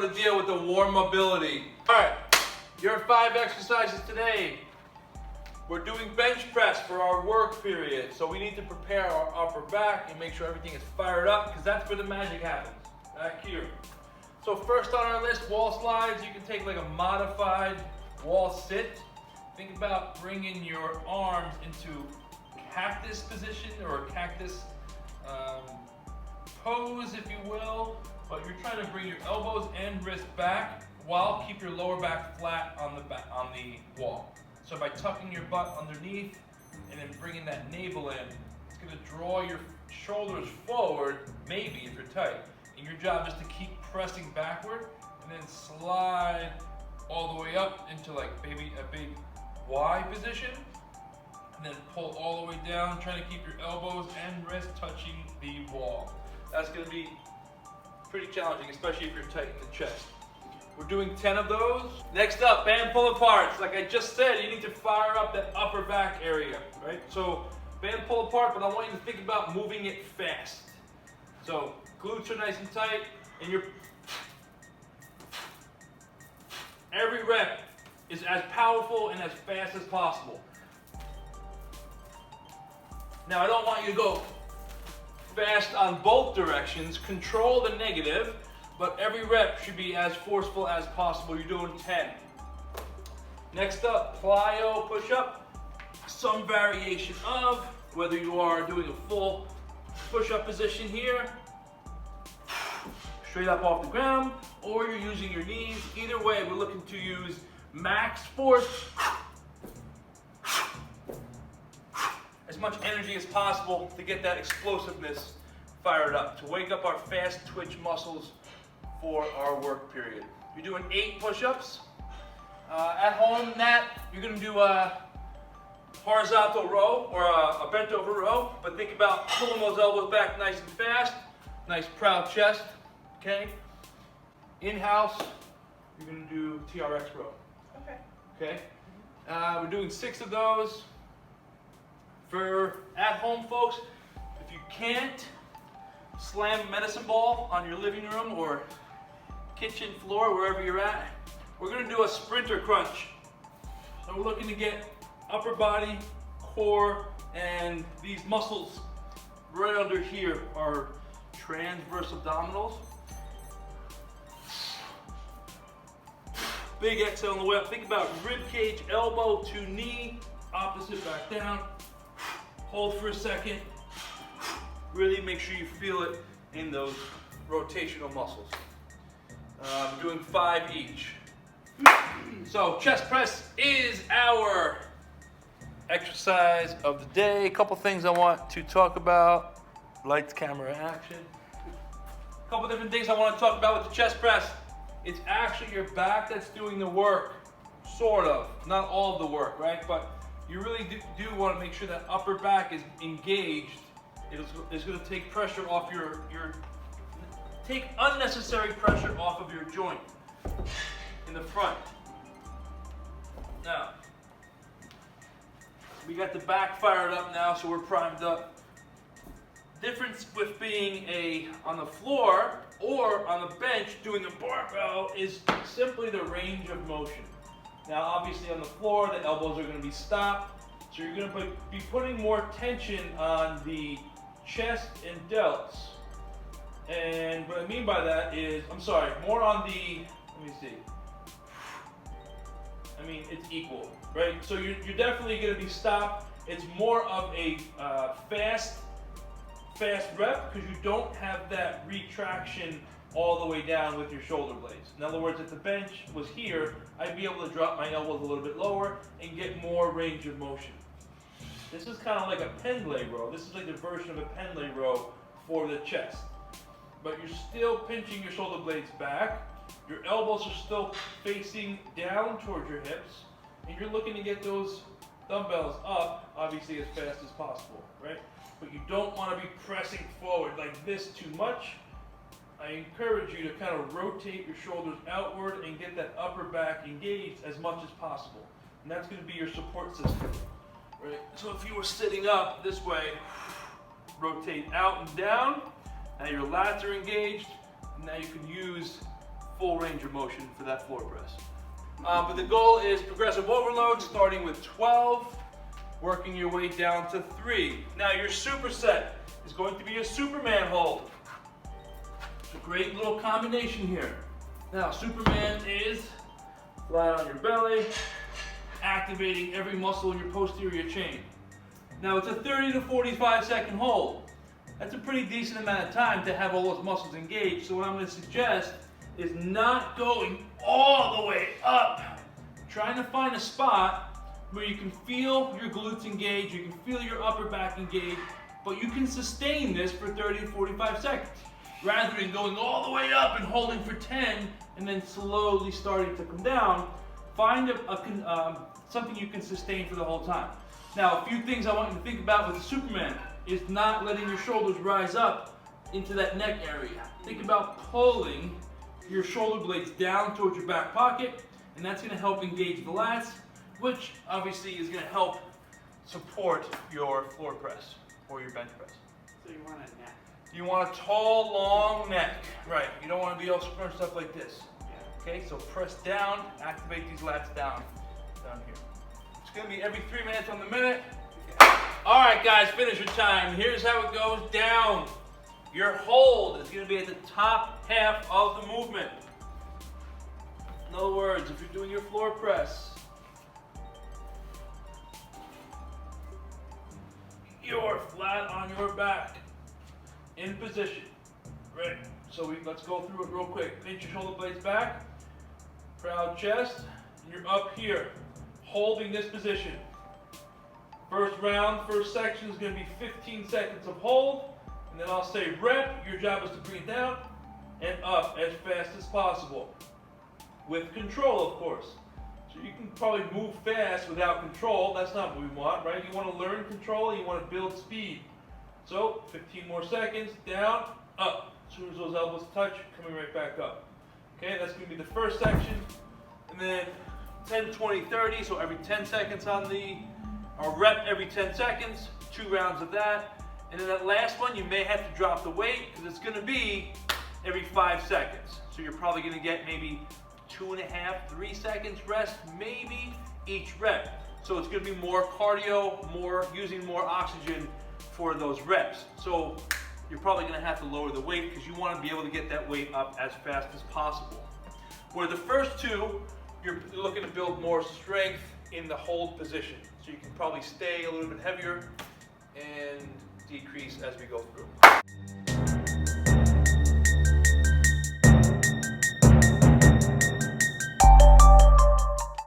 to deal with the warmability. All right, your 5 exercises today. We're doing bench press for our work period. So we need to prepare our upper back and make sure everything is fired up because that's where the magic happens, back here. So first on our list, wall slides. You can take like a modified wall sit. Think about bringing your arms into cactus position or a cactus pose, if you will, but you're trying to bring your elbows and wrists back while keep your lower back flat on the wall. So by tucking your butt underneath and then bringing that navel in, it's going to draw your shoulders forward, maybe if you're tight. And your job is to keep pressing backward and then slide all the way up into like maybe a big Y position. And then pull all the way down, trying to keep your elbows and wrists touching the wall. That's going to be pretty challenging, especially if you're tight in the chest. We're doing 10 of those. Next up, band pull-aparts. Like I just said, you need to fire up that upper back area, right? So band pull-apart, but I want you to think about moving it fast. So glutes are nice and tight, and every rep is as powerful and as fast as possible. Now I don't want you to go fast on both directions. Control the negative, but every rep should be as forceful as possible. You're doing 10. Next up, plyo-push-up. Some variation of, whether you are doing a full push-up position here, straight up off the ground, or you're using your knees. Either way, we're looking to use max force, as much energy as possible to get that explosiveness fired up, to wake up our fast twitch muscles for our work period. You're doing 8 push-ups. At home, you're gonna do a horizontal row or a bent over row, but think about pulling those elbows back nice and fast, nice proud chest, okay? In-house, you're gonna do TRX row. Okay? We're doing 6 of those. For at-home folks, if you can't slam a medicine ball on your living room or kitchen floor, wherever you're at, we're gonna do a sprinter crunch. So we're looking to get upper body, core, and these muscles right under here are transverse abdominals. Big exhale on the way up. Think about rib cage, elbow to knee, opposite back down. Hold for a second. Really make sure you feel it in those rotational muscles. Doing 5 each. So chest press is our exercise of the day. A couple things I want to talk about. Lights, camera, action. A couple different things I want to talk about with the chest press. It's actually your back that's doing the work, sort of. Not all of the work, right? But you really do want to make sure that upper back is engaged. It's going to take pressure off take unnecessary pressure off of your joint in the front. Now, we got the back fired up now, so we're primed up. Difference with being on the floor or on the bench doing a barbell is simply the range of motion. Now obviously on the floor the elbows are going to be stopped, so you're going to be putting more tension on the chest and delts. And what I mean by that is, more on the, it's equal, right? So you're definitely going to be stopped. It's more of a fast rep because you don't have that retraction all the way down with your shoulder blades. In other words, if the bench was here, I'd be able to drop my elbows a little bit lower and get more range of motion. This is kind of like a pendlay row. This is like the version of a pendlay row for the chest. But you're still pinching your shoulder blades back. Your elbows are still facing down towards your hips. And you're looking to get those dumbbells up, obviously as fast as possible, right? But you don't want to be pressing forward like this too much. I encourage you to kind of rotate your shoulders outward and get that upper back engaged as much as possible. And that's going to be your support system, right? So if you were sitting up this way, rotate out and down. Now your lats are engaged. Now you can use full range of motion for that floor press. But the goal is progressive overload, starting with 12, working your way down to 3. Now your superset is going to be a Superman hold. It's a great little combination here. Now Superman is flat on your belly, activating every muscle in your posterior chain. Now it's a 30 to 45 second hold. That's a pretty decent amount of time to have all those muscles engaged. So what I'm going to suggest is not going all the way up. Trying to find a spot where you can feel your glutes engaged, you can feel your upper back engaged, but you can sustain this for 30 to 45 seconds. Rather than going all the way up and holding for 10 and then slowly starting to come down, find something you can sustain for the whole time. Now, a few things I want you to think about with the Superman is not letting your shoulders rise up into that neck area. Think about pulling your shoulder blades down towards your back pocket, and that's going to help engage the lats, which obviously is going to help support your floor press or your bench press. So you want a neck. You want a tall, long neck. Right. You don't want to be all scrunched up like this. Yeah. Okay, so press down, activate these lats down here. It's going to be every 3 minutes on the minute. All right, guys, finish your time. Here's how it goes down. Your hold is going to be at the top half of the movement. In other words, if you're doing your floor press, you're flat on your back, in position. Right. So let's go through it real quick. Pinch your shoulder blades back, proud chest, and you're up here, holding this position. First round, first section is going to be 15 seconds of hold, and then I'll say rep. Your job is to bring it down and up as fast as possible. With control, of course. So you can probably move fast without control. That's not what we want, right? You want to learn control, you want to build speed. So 15 more seconds, down, up. As soon as those elbows touch, coming right back up. Okay, that's going to be the first section. And then 10, 20, 30, so every 10 seconds on the rep every 10 seconds, 2 rounds of that. And then that last one, you may have to drop the weight because it's going to be every 5 seconds. So you're probably going to get maybe 2.5, 3 seconds rest, maybe each rep. So it's going to be more cardio, using more oxygen for those reps. So you're probably going to have to lower the weight because you want to be able to get that weight up as fast as possible. Where the first 2, you're looking to build more strength in the hold position. So you can probably stay a little bit heavier and decrease as we go through.